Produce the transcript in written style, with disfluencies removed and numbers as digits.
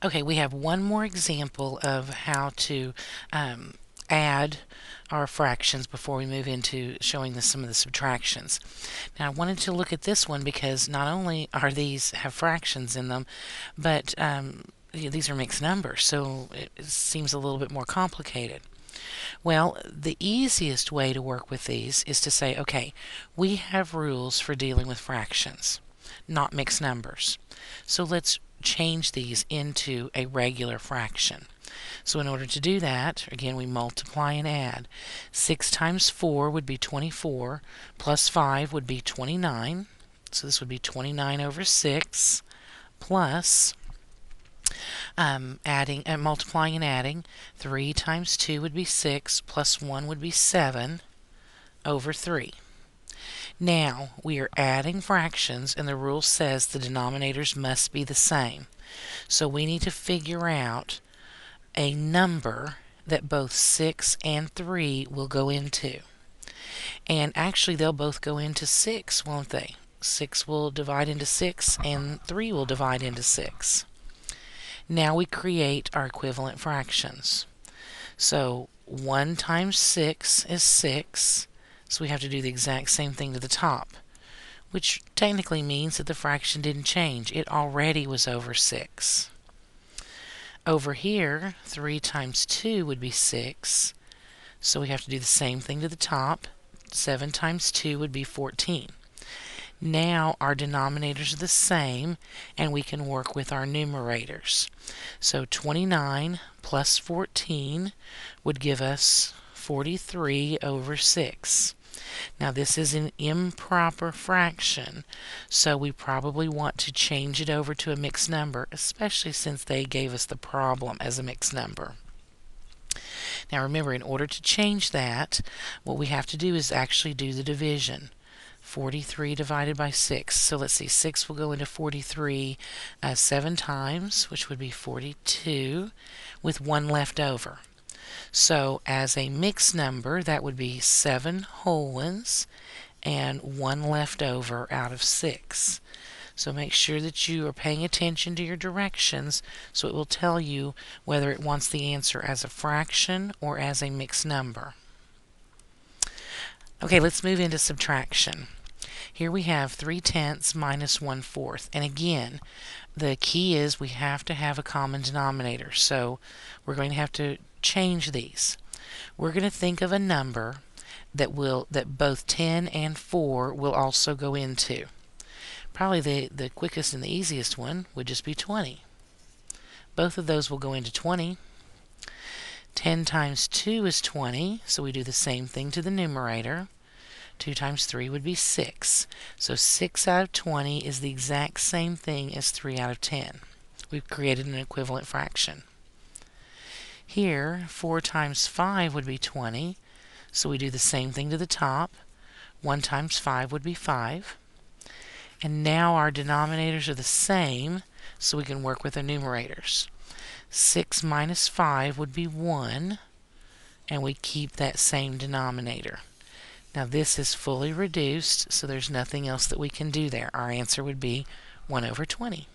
Okay, we have one more example of how to add our fractions before we move into showing some of the subtractions. Now I wanted to look at this one because not only are these have fractions in them, but these are mixed numbers, so it seems a little bit more complicated. Well, the easiest way to work with these is to say, okay, we have rules for dealing with fractions, not mixed numbers. So let's change these into a regular fraction. So in order to do that, again, we multiply and add. 6 times 4 would be 24, plus 5 would be 29. So this would be 29 over 6, plus multiplying and adding. 3 times 2 would be 6, plus 1 would be 7 over 3. Now we are adding fractions, and the rule says the denominators must be the same. So we need to figure out a number that both 6 and 3 will go into. And actually they'll both go into 6, won't they? 6 will divide into 6 and 3 will divide into 6. Now we create our equivalent fractions. So 1 times 6 is 6, so we have to do the exact same thing to the top, which technically means that the fraction didn't change. It already was over 6. Over here, 3 times 2 would be 6, so we have to do the same thing to the top. 7 times 2 would be 14. Now our denominators are the same, and we can work with our numerators. So 29 plus 14 would give us 43 over 6. Now this is an improper fraction, so we probably want to change it over to a mixed number, especially since they gave us the problem as a mixed number. Now remember, in order to change that, what we have to do is actually do the division. 43 divided by 6. So let's see, 6 will go into 43 7 times, which would be 42, with 1 left over. So as a mixed number, that would be 7 whole ones and 1 left over out of 6. So make sure that you are paying attention to your directions, so it will tell you whether it wants the answer as a fraction or as a mixed number. Okay, let's move into subtraction. Here we have 3/10 minus 1/4. And again, the key is we have to have a common denominator. So we're going to have to change these. We're going to think of a number that both 10 and 4 will also go into. Probably the quickest and the easiest one would just be 20. Both of those will go into 20. 10 times 2 is 20, so we do the same thing to the numerator. 2 times 3 would be 6. So 6 out of 20 is the exact same thing as 3 out of 10. We've created an equivalent fraction. Here, 4 times 5 would be 20. So we do the same thing to the top. 1 times 5 would be 5. And now our denominators are the same, so we can work with the numerators. 6 minus 5 would be 1, and we keep that same denominator. Now this is fully reduced, so there's nothing else that we can do there. Our answer would be 1 over 20.